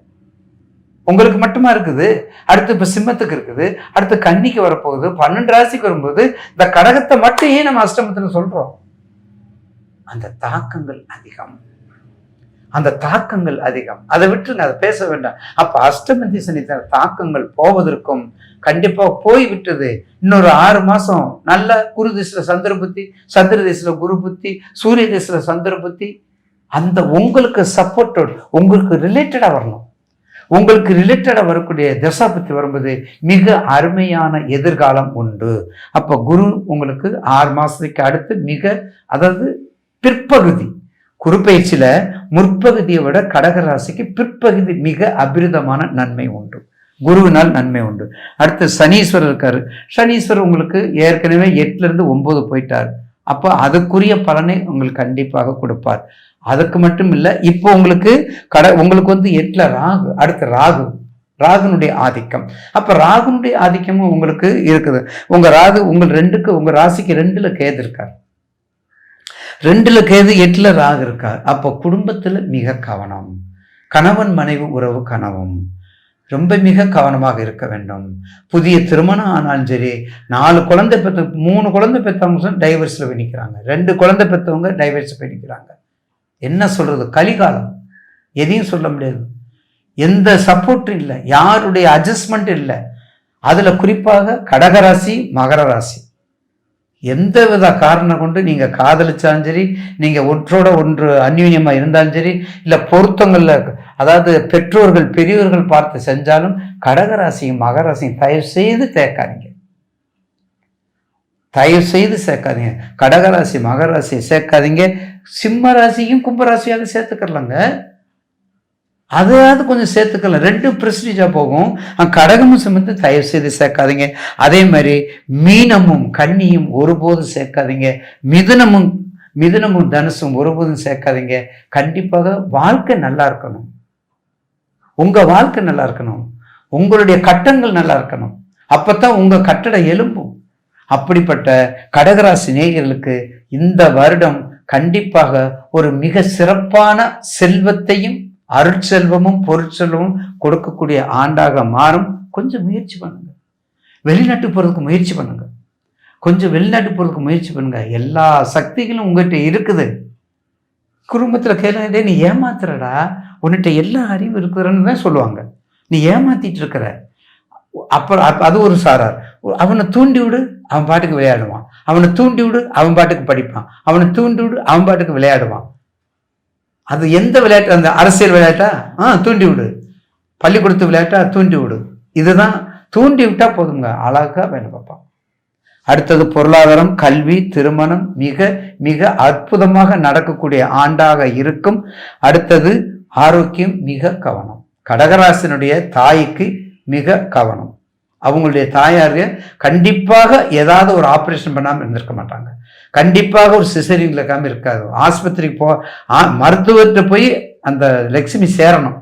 உங்களுக்கு மட்டுமா இருக்குது. அடுத்து இப்ப சிம்மத்துக்கு இருக்குது, அடுத்து கன்னிக்கு வரப்போகுது, 12 ராசிக்கு வரும்போது இந்த கடகத்தை மட்டும் ஏன் நம்ம அஷ்டமத்துன்னு சொல்றோம்? அந்த தாக்கங்கள் அதிகம், அந்த தாக்கங்கள் அதிகம். அதை விட்டுருங்க, அதை பேச வேண்டாம். அப்ப அஷ்டமதி சனி தாக்கங்கள் போவதற்கும் கண்டிப்பா போய் விட்டது. இன்னொரு 6 மாசம் நல்ல குரு திசையில சந்திர புத்தி, சந்திர திசையில குரு புத்தி, சூரிய திசையில சந்திர புத்தி, அந்த உங்களுக்கு சப்போர்ட்டோடு உங்களுக்கு ரிலேட்டடா வரணும். உங்களுக்கு ரிலேட்டடா வரக்கூடிய தசா புத்தி வரும்போது மிக அருமையான எதிர்காலம் உண்டு. அப்ப குரு உங்களுக்கு 6 மாசத்துக்கு அடுத்து மிக, அதாவது பிற்பகுதி, குரு பயிற்சியில முற்பகுதியை விட கடகராசிக்கு பிற்பகுதி மிக அபிரிதமான நன்மை உண்டு, குருவினால் நன்மை உண்டு. அடுத்து சனீஸ்வரர் இருக்காரு. சனீஸ்வரர் உங்களுக்கு ஏற்கனவே 8ல இருந்து 9 போயிட்டார். அப்போ அதுக்குரிய பலனை உங்களுக்கு கண்டிப்பாக கொடுப்பார். அதுக்கு மட்டும் இல்லை, இப்போ உங்களுக்கு உங்களுக்கு வந்து 8ல ராகு, அடுத்து ராகுனுடைய ஆதிக்கம். அப்ப ராகுனுடைய ஆதிக்கமும் உங்களுக்கு இருக்குது. உங்க ராகு உங்க ராசிக்கு 2ல கேது இருக்கார், 2ல கேது, 8ல ராகு இருக்கார். அப்போ குடும்பத்துல மிக கவனம், கணவன் மனைவி உறவு கனவும் ரொம்ப மிக கவனமாக இருக்க வேண்டும். புதிய திருமணம் ஆனாலும் சரி, 4 குழந்தை பெற்ற 3 குழந்தை பெற்றவங்க டைவர்ஸ்ல போய் நிற்கிறாங்க, 2 குழந்தை பெற்றவங்க டைவர்ஸ் போய் நிற்கிறாங்க. என்ன சொல்றது? கலிகாலம், எதையும் சொல்ல முடியாது. எந்த சப்போர்ட்டும் இல்லை, யாருடைய அட்ஜஸ்ட்மெண்ட் இல்லை. அதுல குறிப்பாக கடகராசி, மகர ராசி, எந்த வித காரணம் கொண்டு நீங்க காதலிச்சாலும் சரி, நீங்க ஒன்றோட ஒன்று அந்யூன்யமா இருந்தாலும் சரி, இல்ல பொருத்தங்கள்ல, அதாவது பெற்றோர்கள் பெரியவர்கள் பார்த்து செஞ்சாலும் கடகராசியும் மகராசியும் தயவு செய்து சேர்க்காதீங்க, தயவு செய்து சேர்க்காதீங்க. கடகராசி மகராசியை சேர்க்காதீங்க. சிம்ம ராசியும் கும்பராசியாக சேர்த்துக்கலாங்க, அதாவது கொஞ்சம் சேர்த்துக்கலாம், 2 பிரஸ்டீஜா போகும். கடகமும் சிம்மத்தை தயவு செய்து சேர்க்காதீங்க. அதே மாதிரி மீனமும் கன்னியும் ஒருபோதும் சேர்க்காதீங்க. மிதுனமும் தனுசும் ஒருபோதும் சேர்க்காதீங்க. கண்டிப்பாக வாழ்க்கை நல்லா இருக்கணும், உங்க வாழ்க்கை நல்லா இருக்கணும். உங்களுடைய கட்டங்கள் நல்லா இருக்கணும். அப்பதான் உங்க கட்டடம் எழும்பும். அப்படிப்பட்ட கடகராசி நேயர்களுக்கு இந்த வருடம் கண்டிப்பாக ஒரு மிக சிறப்பான செல்வத்தையும் அருட்செல்வமும் பொருட்செல்வமும் கொடுக்கக்கூடிய ஆண்டாக மாறும். கொஞ்சம் முயற்சி பண்ணுங்க, வெளிநாட்டு போறதுக்கு முயற்சி பண்ணுங்க, கொஞ்சம் வெளிநாட்டு போறதுக்கு முயற்சி பண்ணுங்க. எல்லா சக்திகளும் உங்ககிட்ட இருக்குது. குடும்பத்துல கேள்வி, நீ ஏமாத்துறடா, உன்கிட்ட எல்லா அறிவு இருக்குறன்னு தான் சொல்லுவாங்க. நீ ஏமாத்திட்டு இருக்கிற. அப்புறம் அது ஒரு சாரார். அவனை தூண்டி விடு, அவன் பாட்டுக்கு விளையாடுவான். அவனை தூண்டி விடு, அவன் பாட்டுக்கு படிப்பான். அவனை தூண்டி விடு, அவன் பாட்டுக்கு விளையாடுவான். அது எந்த விளையாட்டு? அந்த அரசியல் விளையாட்டா? தூண்டி விடு. பள்ளிக்கூடத்து விளையாட்டா? தூண்டி விடு. இதுதான். தூண்டி விட்டா போதுங்க, அழகா வேலை பார்ப்பான். அடுத்தது பொருளாதாரம், கல்வி, திருமணம் மிக மிக அற்புதமாக நடக்கக்கூடிய ஆண்டாக இருக்கும். அடுத்தது ஆரோக்கியம், மிக கவனம். கடகராசினுடைய தாய்க்கு மிக கவனம். அவங்களுடைய தாயாரு கண்டிப்பாக ஏதாவது ஒரு ஆப்ரேஷன் பண்ணாமல் இருந்திருக்க மாட்டாங்க. கண்டிப்பாக ஒரு சிசரிங் இருக்காம இருக்காது. ஆஸ்பத்திரிக்கு மருத்துவர்கிட்ட போய் அந்த லட்சுமி சேரணும்.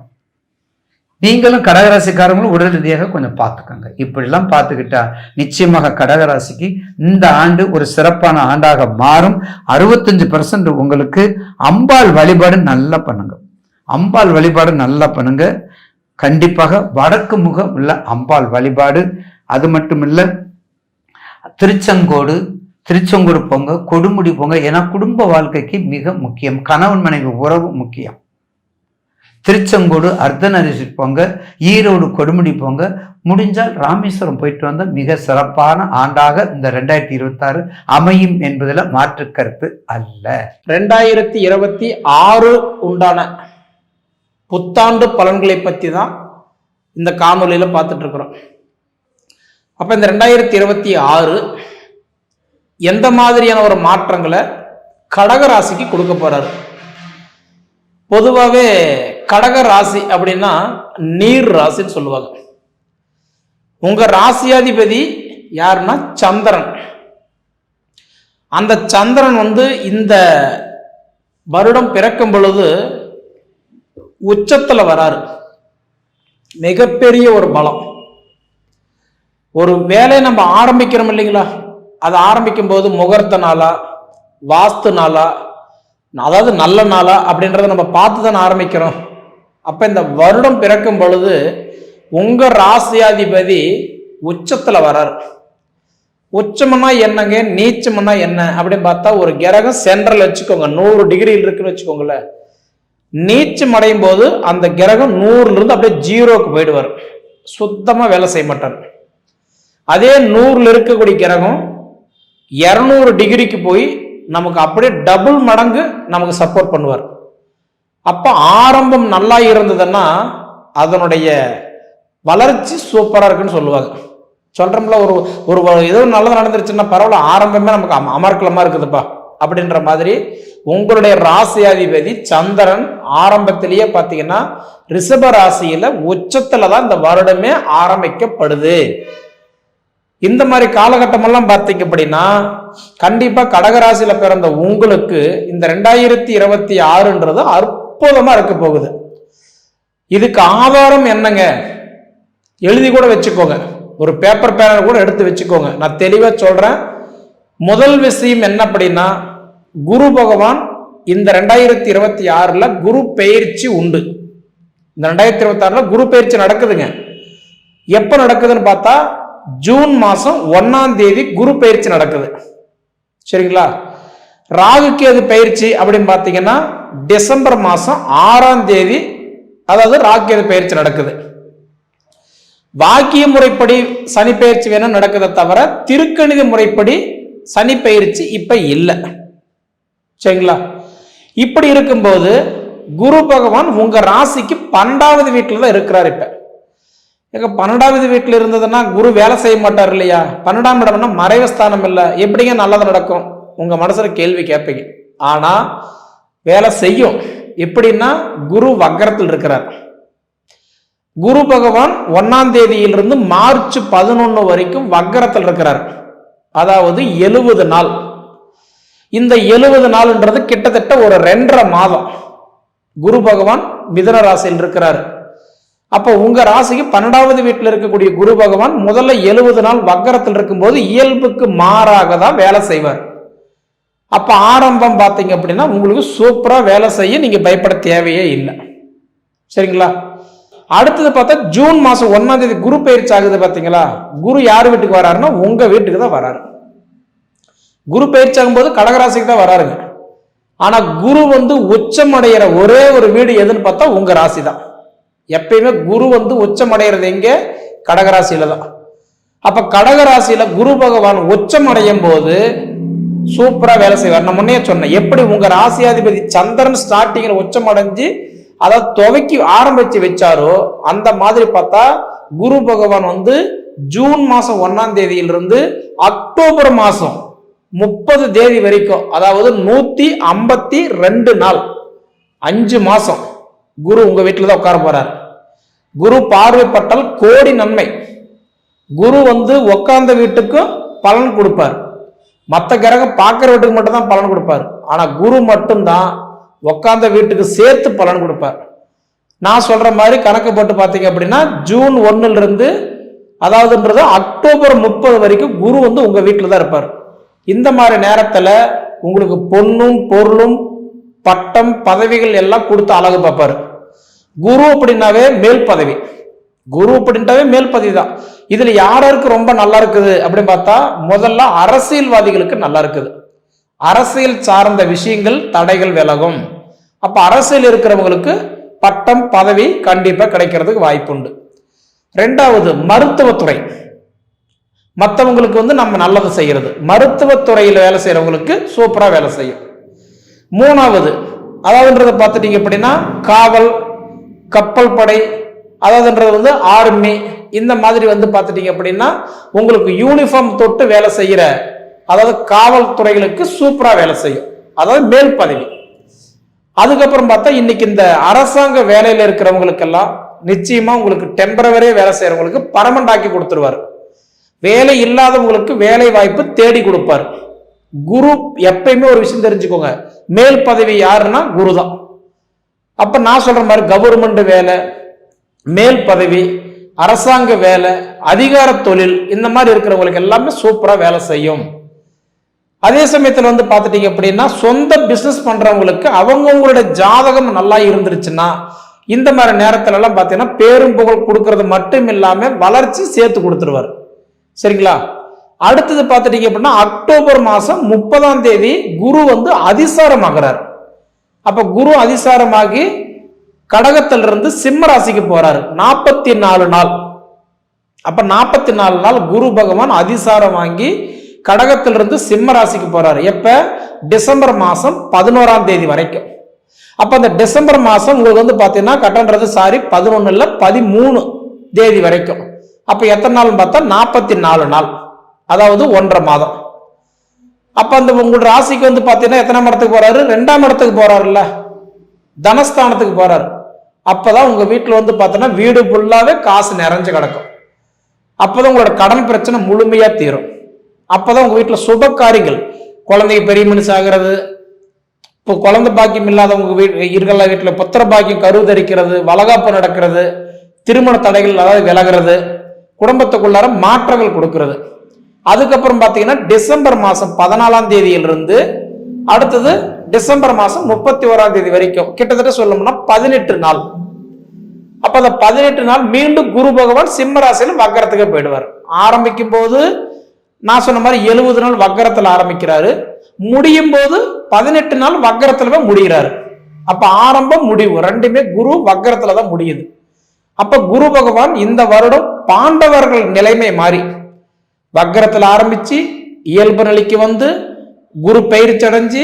நீங்களும் கடகராசிக்காரங்களும் உடல் ரீதியாக கொஞ்சம் பார்த்துக்கோங்க. இப்படிலாம் பார்த்துக்கிட்டா நிச்சயமாக கடகராசிக்கு இந்த ஆண்டு ஒரு சிறப்பான ஆண்டாக மாறும். 65% உங்களுக்கு அம்பாள் வழிபாடு நல்லா பண்ணுங்க. அம்பாள் வழிபாடு நல்லா பண்ணுங்க. கண்டிப்பாக வடக்கு முகம் உள்ள அம்பாள் வழிபாடு. அது மட்டும் இல்ல, திருச்செங்கோடு போங்க, கொடுமுடி போங்க. ஏன்னா குடும்ப வாழ்க்கைக்கு மிக முக்கியம். கணவன் மனைவி உறவு முக்கியம். திருச்செங்கோடு அர்த்தநாரீஸ்வரர் போங்க, ஈரோடு கொடுமுடி போங்க. முடிஞ்சால் ராமேஸ்வரம் போயிட்டு வந்த மிக சிறப்பான ஆண்டாக இந்த 2026 அமையும் என்பதில் மாற்று கருத்து அல்ல. 2026 உண்டான புத்தாண்டு பலன்களை பற்றி தான் இந்த காணொலியில் பார்த்துட்டு இருக்கிறோம். அப்போ இந்த 2026 எந்த மாதிரியான ஒரு மாற்றங்களை கடகராசிக்கு கொடுக்க போறாரு? பொதுவாகவே கடக ராசி அப்படின்னா நீர் ராசின்னு சொல்லுவாங்க. உங்க ராசியாதிபதி யாருன்னா சந்திரன். அந்த சந்திரன் இந்த வருடம் பிறக்கும் பொழுது உச்சத்துல வராரு. மிகப்பெரிய ஒரு பலம். ஒரு வேலையை நம்ம ஆரம்பிக்கிறோம் இல்லைங்களா, அதை ஆரம்பிக்கும் போது முகூர்த்த நாளா, வாஸ்து நாளா, அதாவது நல்ல நாளா அப்படின்றத நம்ம பார்த்து தானே ஆரம்பிக்கிறோம். அப்ப இந்த வருடம் பிறக்கும் பொழுது உங்க ராசியாதிபதி உச்சத்துல வராரு. உச்சம்னா என்னங்க, நீச்சம்னா என்ன அப்படின்னு பார்த்தா, ஒரு கிரகம் சென்ட்ரல் வச்சுக்கோங்க, 100 டிகிரியில் இருக்குன்னு வச்சுக்கோங்களேன். நீச்சம் அடையும் போது அந்த கிரகம் 100ல இருந்து அப்படியே 0க்கு போயிடுவார். சுத்தமா வேலை செய்ய மாட்டார். அதே 100ல இருக்கக்கூடிய கிரகம் 200 டிகிரிக்கு போய் நமக்கு அப்படியே டபுள் மடங்கு நமக்கு சப்போர்ட் பண்ணுவார். அப்ப ஆரம்பம் நல்லா இருந்ததுன்னா அதனுடைய வளர்ச்சி சூப்பரா இருக்குன்னு சொல்லுவாங்க. சொல்றோம்ல, ஒரு ஏதோ நல்லது நடந்துருச்சுன்னா பரவாயில்ல, ஆரம்பமே நமக்கு அமர்க்கலமா இருக்குதுப்பா அப்படின்ற மாதிரி உங்களுடைய ராசியாதிபதி சந்திரன் ஆரம்பத்திலேயே பார்த்தீங்கன்னா ரிஷப ராசியில உச்சத்துல தான் இந்த வருடமே ஆரம்பிக்கப்படுது. இந்த மாதிரி காலகட்டம் எல்லாம் பார்த்தீங்க அப்படின்னா கண்டிப்பா கடகராசியில பிறந்த உங்களுக்கு இந்த 2026ன்றது அற்புதமா இருக்க போகுது. இதுக்கு ஆதாரம் என்னங்க, எழுதி கூட வச்சுக்கோங்க, ஒரு பேப்பர் பேனர் கூட எடுத்து வச்சுக்கோங்க. நான் தெளிவா சொல்றேன். முதல் விஷயம் என்ன அப்படின்னா, குரு பகவான் இந்த 2026ல குரு பெயர்ச்சி உண்டு. இந்த 2026ல குரு பெயர்ச்சி நடக்குதுங்க. எப்ப நடக்குதுன்னு பார்த்தா ஜூன் மாசம் 1ஆம் தேதி குரு பெயர்ச்சி நடக்குது. சரிங்களா? ராகுக்கு அது பயிற்சி அப்படின்னு பார்த்தீங்கன்னா டிசம்பர் மாசம் 6ஆம் தேதி, அதாவது ராகுக்கு பயிற்சி நடக்குது. வாக்கிய முறைப்படி சனி பயிற்சி வேணா நடக்குதை தவிர திருக்கணித முறைப்படி சனி பயிற்சி இப்ப இல்லை. சரிங்களா? இப்படி இருக்கும்போது குரு பகவான் உங்க ராசிக்கு 12வது வீட்டுல தான் இருக்கிறார். இப்ப 12வது வீட்டுல இருந்ததுன்னா குரு வேலை செய்ய மாட்டார் இல்லையா? 12ஆம் இடம்னா மறைவு ஸ்தானம் இல்லை, எப்படிங்க நல்லது நடக்கும்? உங்க மனசுல கேள்வி கேட்பீங்க. ஆனா வேலை செய்யும். எப்படின்னா குரு வக்கரத்தில் இருக்கிறார். குரு பகவான் 1ஆம் தேதியிலிருந்து மார்ச் 11 வரைக்கும் வக்கரத்தில் இருக்கிறார். அதாவது 70 நாள். இந்த 70 நாள்ன்றது கிட்டத்தட்ட ஒரு 2.5 மாதம் குரு பகவான் மிதுன ராசியில் இருக்கிறார். அப்போ உங்க ராசிக்கு 12வது வீட்டில் இருக்கக்கூடிய குரு பகவான் முதல்ல 70 நாள் வக்கரத்தில் இருக்கும்போது இயல்புக்கு மாறாக தான் வேலை செய்வார். அப்ப ஆரம்பம் பார்த்தீங்க அப்படின்னா உங்களுக்கு சூப்பரா வேலை செய்ய நீங்க பயப்பட தேவையே இல்லை. சரிங்களா? அடுத்தது பார்த்தா ஜூன் மாசம் 1ஆம் தேதி குரு பயிற்சி ஆகுது பார்த்தீங்களா? குரு யார் வீட்டுக்கு வராருன்னா உங்க வீட்டுக்கு தான் வராரு. குரு பயிற்சி ஆகும்போது கடகராசிக்கு தான் வராருங்க. ஆனா குரு உச்சம் அடைகிற ஒரே ஒரு வீடு எதுன்னு பார்த்தா உங்க ராசி தான். எப்பயுமே குரு உச்சம் அடைகிறது எங்க? கடகராசியில தான். அப்ப கடகராசியில குரு பகவான் உச்சம் அடையும் போது சூப்பரா வேலை செய்வார். நான் முன்னே சொன்னேன், எப்படி உங்க ராசியாதிபதி சந்திரன் ஸ்டார்டிங்ல உச்சம் அடைஞ்சு அதாவது துவக்கி ஆரம்பிச்சு வச்சாரோ அந்த மாதிரி பார்த்தா குரு பகவான் ஜூன் மாசம் 1ஆம் தேதியிலிருந்து அக்டோபர் மாசம் 30 தேதி வரைக்கும், அதாவது 152 நாள், 5 மாசம் குரு உங்க வீட்டுல தான் உட்கார போறார். குரு பார்வைப்பட்டால் கோடி நன்மை. குரு உட்கார்ந்த வீட்டுக்கும் பலன் கொடுப்பார். மற்ற கிரகம் பார்க்கிற வீட்டுக்கு மட்டும் தான் பலன் கொடுப்பார். ஆனா குரு மட்டும்தான் உட்கார்ந்த வீட்டுக்கு சேர்த்து பலன் கொடுப்பார். நான் சொல்ற மாதிரி கணக்கு போட்டு பார்த்தீங்க அப்படின்னா ஜூன் 1ல இருந்து அதாவதுன்றது அக்டோபர் 30 வரைக்கும் குரு உங்க வீட்டில் தான் இருப்பார். இந்த மாதிரி நேரத்துல உங்களுக்கு பொண்ணும் பொருளும் பட்டம் பதவிகள் எல்லாம் கொடுத்து அழகு பார்ப்பாரு. குரு அப்படின்னாவே மேல் பதவி. குரு அப்படின்ட்டாவே மேல் பதவி தான். இதுல யாருக்கு ரொம்ப நல்லா இருக்குது அப்படின்னு பார்த்தா முதல்ல அரசியல்வாதிகளுக்கு நல்லா இருக்குது. அரசியல் சார்ந்த விஷயங்கள் தடைகள் விலகும். அப்ப அரசியல் இருக்கிறவங்களுக்கு பட்டம் பதவி கண்டிப்பா கிடைக்கிறதுக்கு வாய்ப்பு உண்டு. 2வது மருத்துவத்துறை, மற்றவங்களுக்கு நம்ம நல்லது செய்யறது. மருத்துவத்துறையில் வேலை செய்யறவங்களுக்கு சூப்பரா வேலை செய்யும். 3வது அதாவதுன்றதை பார்த்துட்டீங்க அப்படின்னா காவல், கப்பல் படை, அதாவதுன்றது ஆர்மி, இந்த மாதிரி பார்த்துட்டீங்க அப்படின்னா உங்களுக்கு யூனிஃபார்ம் தொட்டு வேலை செய்யற அதாவது காவல்துறைகளுக்கு சூப்பரா வேலை செய்யும். அதாவது மேல் பதவி. அதுக்கப்புறம் பார்த்தா இன்னைக்கு இந்த அரசாங்க வேலையில இருக்கிறவங்களுக்கெல்லாம் நிச்சயமா உங்களுக்கு டெம்பரவரியா வேலை செய்யறவங்களுக்கு பர்மனன்ட் ஆக்கி கொடுத்துருவாரு. வேலை இல்லாதவங்களுக்கு வேலை வாய்ப்பு தேடி கொடுப்பாரு. குரு எப்பயுமே ஒரு விஷயம் தெரிஞ்சுக்கோங்க, மேல் பதவி யாருன்னா குரு தான். அப்ப நான் சொல்ற மாதிரி கவர்மெண்ட் வேலை, மேல் பதவி, அரசாங்க வேலை, அதிகார தொழில், இந்த மாதிரி இருக்கிறவங்களுக்கு எல்லாமே சூப்பரா வேலை செய்யும். அதே சமயத்துல பார்த்துட்டீங்க அப்படின்னா சொந்த பிசினஸ் பண்றவங்களுக்கு அவங்கவுங்களுடைய ஜாதகம் நல்லா இருந்துருச்சுன்னா இந்த மாதிரி நேரத்துல எல்லாம் பார்த்தீங்கன்னா பேரும் புகழ் கொடுக்கறது மட்டும் இல்லாம வளர்ச்சி சேர்த்து கொடுத்துருவார். சரிங்களா? அடுத்தது பார்த்துட்டீங்க அப்படின்னா அக்டோபர் மாசம் 30ஆம் தேதி குரு அதிசாரமாகிறார். அப்ப குரு அதிசாரமாகி கடகத்திலிருந்து சிம்ம ராசிக்கு போறாரு 44 நாள். அப்ப 44 நாள் குரு பகவான் அதிசாரம் வாங்கி கடகத்திலிருந்து சிம்ம ராசிக்கு போறாரு. எப்ப? டிசம்பர் மாசம் 11ஆம் தேதி வரைக்கும். அப்ப அந்த டிசம்பர் மாசம் உங்களுக்கு பாத்தீங்கன்னா கட்டன்றது 11 இல்ல 13 தேதி வரைக்கும். அப்ப எத்தனை நாள் பார்த்தா 44 நாள், அதாவது 1.5 மாதம். அப்ப அந்த உங்களோட ராசிக்கு பாத்தீங்கன்னா எத்தனை இடத்துக்கு போறாரு? 2ஆம் இடத்துக்கு போறாருல்ல, தனஸ்தானத்துக்கு போறாரு. அப்பதான் உங்க வீட்டுல பாத்தீங்கன்னா வீடு ஃபுல்லாவே காசு நிறைஞ்சு கிடக்கும். அப்பதான் உங்களோட கடன் பிரச்சனை முழுமையா தீரும். அப்பதான் உங்க வீட்டுல சுப காரியங்கள், குழந்தைக்கு பெரிய மனுஷன் ஆகிறது, இப்போ குழந்தை பாக்கியம் இல்லாதவங்க இருக்கிற வீட்டுல புத்திர பாக்கியம் கருதரிக்கிறது, வளகாப்பு நடக்கிறது, திருமண தடைகள் அதாவது விலகிறது, குடும்பத்துக்குள்ளார மாற்றங்கள் கொடுக்கிறது. அதுக்கப்புறம் பாத்தீங்கன்னா டிசம்பர் மாசம் 14ஆம் தேதியிலிருந்து அடுத்தது டிசம்பர் மாசம் 31ஆம் தேதி வரைக்கும் கிட்டத்தட்ட சொல்லணும்னா 18 நாள். அப்ப அந்த 18 நாள் மீண்டும் குரு பகவான் சிம்ம ராசியில வக்கரத்துக்கு போயிடுவார். ஆரம்பிக்கும் போது நான் சொன்ன மாதிரி 70 நாள் வக்கரத்துல ஆரம்பிக்கிறாரு. முடியும் போது 18 நாள் வக்கரத்துல முடிகிறாரு. அப்ப ஆரம்பம் முடிவு ரெண்டுமே குரு வக்கரத்துல தான் முடியுது. அப்ப குரு பகவான் இந்த வருடம் பாண்டவர்கள் நிலைமை மாறி வக்கரத்துல ஆரம்பிச்சு இயல்பு நிலைக்கு குரு பயிற்சி அடைஞ்சு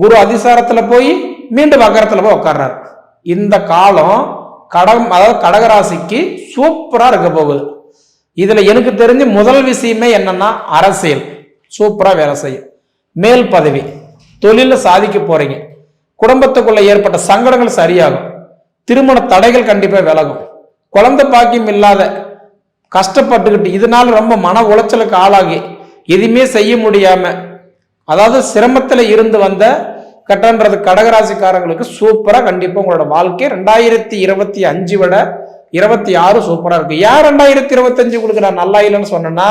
குரு அதிசாரத்துல போய் மீண்டும் வக்கரத்துல போய் உட்கார்றாரு. இந்த காலம் அதாவது கடகராசிக்கு சூப்பரா இருக்க போகுது. இதுல எனக்கு தெரிஞ்சு முதல் விஷயமே என்னன்னா அரசியல் சூப்பரா வேலை செய்யும், மேல் பதவி, தொழில சாதிக்க போறீங்க, குடும்பத்துக்குள்ள ஏற்பட்ட சங்கடங்கள் சரியாகும், திருமண தடைகள் கண்டிப்பா விலகும், குழந்தை பாக்கியம் இல்லாத கஷ்டப்பட்டுக்கிட்டு இதனால ரொம்ப மன உளைச்சலுக்கு ஆளாகி எதுவுமே செய்ய முடியாம அதாவது சிரமத்துல இருந்து வந்த கட்டன்றது கடகராசிக்காரங்களுக்கு சூப்பரா கண்டிப்பா உங்களோட வாழ்க்கை 2025 விட 26 சூப்பரா இருக்கு. ஏன் 2025 உங்களுக்கு நான் நல்லா இல்லைன்னு சொன்னேன்னா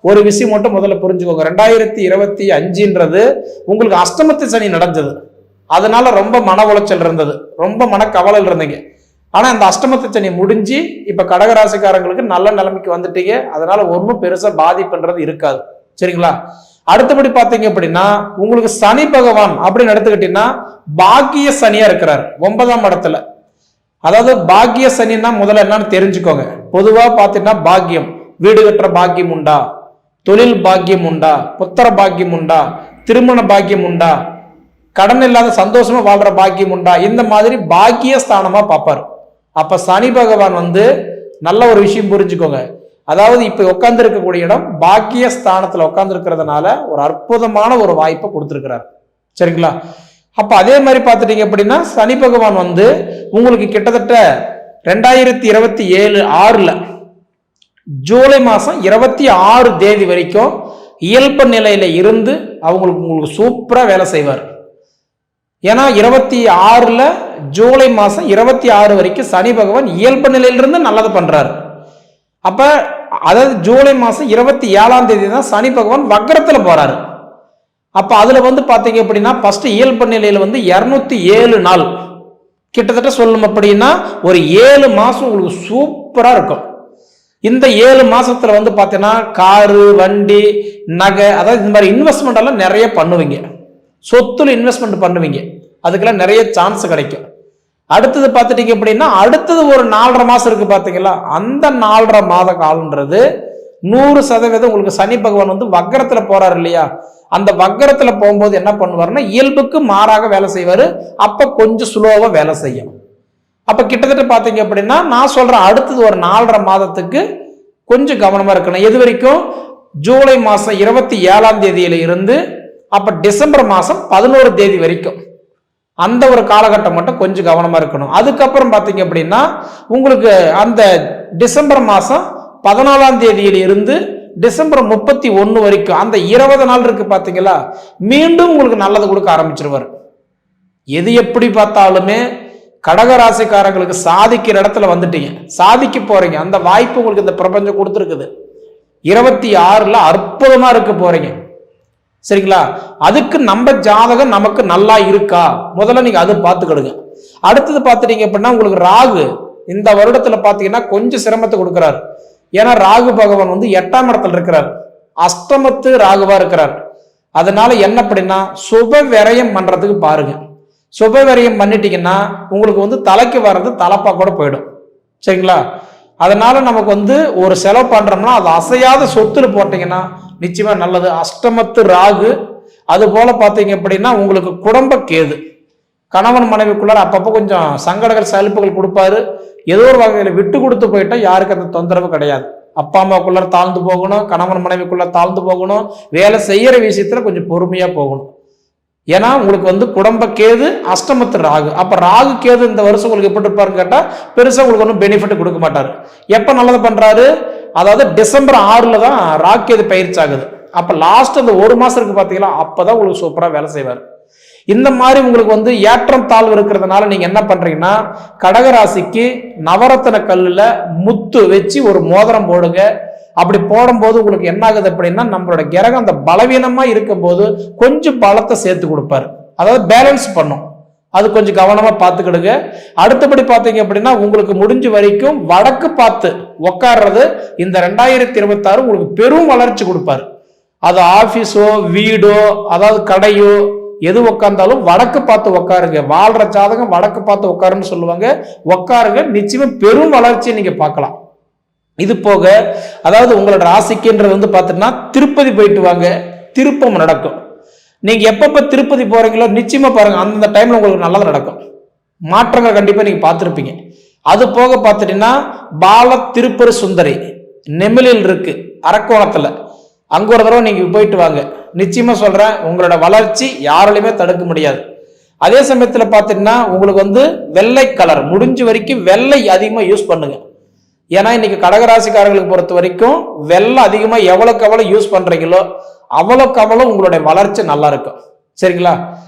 ஒரு விஷயம் மட்டும் முதல்ல புரிஞ்சுக்கோங்க. 2025ன்றது உங்களுக்கு அஷ்டமத்து சனி நடந்தது, அதனால ரொம்ப மன உளைச்சல் இருந்தது, ரொம்ப மனக்கவலை இருந்தீங்க. ஆனா இந்த அஷ்டமத்து சனி முடிஞ்சு இப்ப கடகராசிக்காரங்களுக்கு நல்ல நிலைமைக்கு வந்துட்டீங்க. அதனால ஒன்றும் பெருசா பாதிப்புன்றது இருக்காது. சரிங்களா? அடுத்தபடி பாத்தீங்க அப்படின்னா உங்களுக்கு சனி பகவான் அப்படின்னு எடுத்துக்கிட்டீங்கன்னா பாக்கிய சனியா இருக்கிறார் 9ஆம் இடத்துல. அதாவது பாக்கிய சனின்னா முதல்ல என்னன்னு தெரிஞ்சுக்கோங்க. பொதுவா பாத்தீங்கன்னா பாக்கியம், வீடு கட்டுற பாக்கியம் உண்டா, தொழில் பாக்கியம் உண்டா, புத்திர பாக்கியம் உண்டா, திருமண பாக்கியம் உண்டா, கடன் இல்லாத சந்தோஷமா வாழ்ற பாக்கியம் உண்டா, இந்த மாதிரி பாக்கிய ஸ்தானமா பார்ப்பாரு. அப்ப சனி பகவான் நல்ல ஒரு விஷயம் புரிஞ்சுக்கோங்க. அதாவது இப்ப உட்கார்ந்து இருக்கக்கூடிய இடம் பாக்கிய ஸ்தானத்துல உட்கார்ந்து இருக்கிறதுனால ஒரு அற்புதமான ஒரு வாய்ப்பை கொடுத்திருக்கிறார். சரிங்களா? அப்ப அதே மாதிரி பார்த்துட்டீங்க அப்படின்னா சனி பகவான் உங்களுக்கு கிட்டத்தட்ட 2027 ஜூலை மாசம் 26 தேதி வரைக்கும் இயல்பு நிலையில இருந்து உங்களுக்கு சூப்பரா வேலை செய்வார். ஏன்னா 26 ஜூலை மாசம் 26 வரைக்கும் சனி பகவான் இயல்பு நிலையிலிருந்து நல்லது பண்றாரு. அப்ப அதாவது ஜூலை மாசம் 27ஆம் தேதி தான் சனி பகவான் வக்ரத்துல போறாரு. அப்ப அதுல பாத்தீங்க அப்படின்னா ஃபர்ஸ்ட் இயல்பு நிலையில 207 நாள் கிட்டத்தட்ட சொல்லணும் அப்படின்னா ஒரு 7 மாசம் உங்களுக்கு சூப்பரா இருக்கும். இந்த 7 மாசத்துல பாத்தீங்கன்னா காரு, வண்டி, நகை, அதாவது இந்த மாதிரி இன்வெஸ்ட்மெண்ட் எல்லாம் நிறைய பண்ணுவீங்க. சொத்துல இன்வெஸ்ட்மெண்ட் பண்ணுவீங்க, அதுக்கெல்லாம் நிறைய சான்ஸ் கிடைக்கும். அடுத்தது பார்த்துட்டீங்க அப்படின்னா அடுத்தது ஒரு 4.5 மாசம் இருக்கு பாத்தீங்களா, அந்த 4.5 மாத காலம்ன்றது 100% உங்களுக்கு சனி பகவான் வக்கரத்துல போறாரு இல்லையா, அந்த வக்கரத்துல போகும்போது என்ன பண்ணுவாருன்னா இயல்புக்கு மாறாக வேலை செய்வாரு. அப்ப கொஞ்சம் ஸ்லோவா வேலை செய்யும். அப்ப கிட்டத்தட்ட பாத்தீங்க அப்படின்னா நான் சொல்றேன் அடுத்தது ஒரு 4.5 மாதத்துக்கு கொஞ்சம் கவனமா இருக்கணும். எது வரைக்கும்? ஜூலை மாசம் 27ஆம் தேதியில இருந்து அப்ப டிசம்பர் மாசம் 11 தேதி வரைக்கும் அந்த ஒரு காலகட்டம் மட்டும் கொஞ்சம் கவனமா இருக்கணும். அதுக்கப்புறம் பாத்தீங்க அப்படின்னா உங்களுக்கு அந்த டிசம்பர் மாசம் 14ஆம் தேதியில இருந்து டிசம்பர் 31 வரைக்கும் அந்த 20 நாள் இருக்கு பாத்தீங்களா, மீண்டும் உங்களுக்கு நல்லது கொடுக்க ஆரம்பிச்சிருவார். எது எப்படி பார்த்தாலுமே கடகராசிக்காரங்களுக்கு சாதிக்கிற இடத்துல வந்துட்டீங்க, சாதிக்க போறீங்க. அந்த வாய்ப்பு உங்களுக்கு இந்த பிரபஞ்சம் கொடுத்துருக்குது. 26 அற்புதமா இருக்க போறீங்க. சரிங்களா? அதுக்கு நம்ம ஜாதகம் நமக்கு நல்லா இருக்கா முதல்ல நீங்க அது பார்த்துக்கிடுங்க. அடுத்தது பார்த்துட்டீங்க அப்படின்னா உங்களுக்கு ராகு இந்த வருடத்துல பாத்தீங்கன்னா கொஞ்சம் சிரமத்தை கொடுக்கிறார். ஏன்னா ராகு பகவான் 8ஆம் இடத்துல இருக்கிறார், அஷ்டமத்து ராகுவா இருக்கிறார். அதனால என்ன அப்படின்னா சுப விரயம் பண்றதுக்கு பாருங்க. சுப விரயம் பண்ணிட்டீங்கன்னா உங்களுக்கு தலைக்கு வர்றது தலைப்பா கூட போயிடும். சரிங்களா? அதனால நமக்கு ஒரு செலவு பண்றோம்னா அது அசையாத சொத்துல போட்டீங்கன்னா நிச்சயமா நல்லது. அஷ்டமத்து ராகு, அது போல பாத்தீங்க அப்படின்னா உங்களுக்கு குடும்ப கேது, கணவன் மனைவிக்குள்ளார அப்பப்போ கொஞ்சம் சங்கடங்கள் சலிப்புகள் கொடுப்பாரு. ஏதோ ஒரு வகையில விட்டு கொடுத்து போயிட்டா யாருக்கு அந்த தொந்தரவு கிடையாது. அப்பா அம்மாக்குள்ளார தாழ்ந்து போகணும், கணவன் மனைவிக்குள்ள தாழ்ந்து போகணும், வேலை செய்யற விஷயத்துல கொஞ்சம் பொறுமையா போகணும். ஏன்னா உங்களுக்கு குடும்ப கேது, அஷ்டமத்து ராகு. அப்ப ராகு கேது இந்த வருஷம் உங்களுக்கு எப்படி இருப்பாருன்னு கேட்டா பெருசா உங்களுக்கு ஒன்றும் பெனிஃபிட் கொடுக்க மாட்டாரு. எப்ப நல்லது பண்றாரு? அதாவது டிசம்பர் 6 தான் ராகு கேது பயிற்சி ஆகுது. அப்ப லாஸ்ட் அந்த 1 மாசம் இருக்கு பாத்தீங்களா, அப்பதான் உங்களுக்கு சூப்பரா வேலை செய்வார். இந்த மாதிரி உங்களுக்கு ஏற்றம் தாழ்வு இருக்கிறதுனால நீங்க என்ன பண்றீங்கன்னா கடகராசிக்கு நவரத்தின கல்லுல முத்து வச்சு ஒரு மோதிரம் போடுங்க. அப்படி போடும்போது உங்களுக்கு என்ன ஆகுது அப்படின்னா நம்மளோட கிரகம் அந்த பலவீனமா இருக்கும் போது கொஞ்சம் பலத்தை சேர்த்து கொடுப்பாரு, அதாவது பேலன்ஸ் பண்ணும். அது கொஞ்சம் கவனமா பார்த்துக்கிடுங்க. அடுத்தபடி பார்த்தீங்க அப்படின்னா உங்களுக்கு முடிஞ்ச வரைக்கும் வடக்கு பார்த்து உட்கார்றது இந்த 2026 உங்களுக்கு பெரும் வளர்ச்சி கொடுப்பாரு. அது ஆபீஸோ வீடோ அதாவது கடையோ எது உட்கார்ந்தாலும் வடக்கு பார்த்து உட்காருங்க. வாழ்ற ஜாதகம் வடக்கு பார்த்து உட்காருன்னு சொல்லுவாங்க. உட்காருங்க, நிச்சயமா பெரும் வளர்ச்சியை நீங்க பார்க்கலாம். இது போக அதாவது உங்களோட ராசிக்குன்றது பார்த்தீங்கன்னா திருப்பதி போயிட்டு வாங்க, திருப்பம் நடக்கும். நீங்க எப்பப்ப திருப்பதி போறீங்களோ நிச்சயமா பாருங்க அந்த டைம்ல உங்களுக்கு நல்லது நடக்கும், மாற்றங்கள் கண்டிப்பா நீங்க பார்த்துருப்பீங்க. அது போக பார்த்துட்டீங்கன்னா பால திருப்பதி சுந்தரி நெமிலில் இருக்கு அரக்கோணத்துல, அங்க ஒரு தடவை நீங்க போயிட்டு வாங்க. நிச்சயமா சொல்றேன் உங்களோட வளர்ச்சி யாராலையுமே தடுக்க முடியாது. அதே சமயத்துல பாத்தீங்கன்னா உங்களுக்கு வெள்ளை கலர் முடிஞ்ச வரைக்கும் வெள்ளை அதிகமா யூஸ் பண்ணுங்க. ஏன்னா இன்னைக்கு கடகராசிக்காரர்களுக்கு பொறுத்த வரைக்கும் வெள்ளை அதிகமா எவ்வளவுக்கு எவ்வளவு யூஸ் பண்றீங்களோ அவ்வளவுக்கு அவ்வளவு உங்களுடைய வளர்ச்சி நல்லா இருக்கும். சரிங்களா?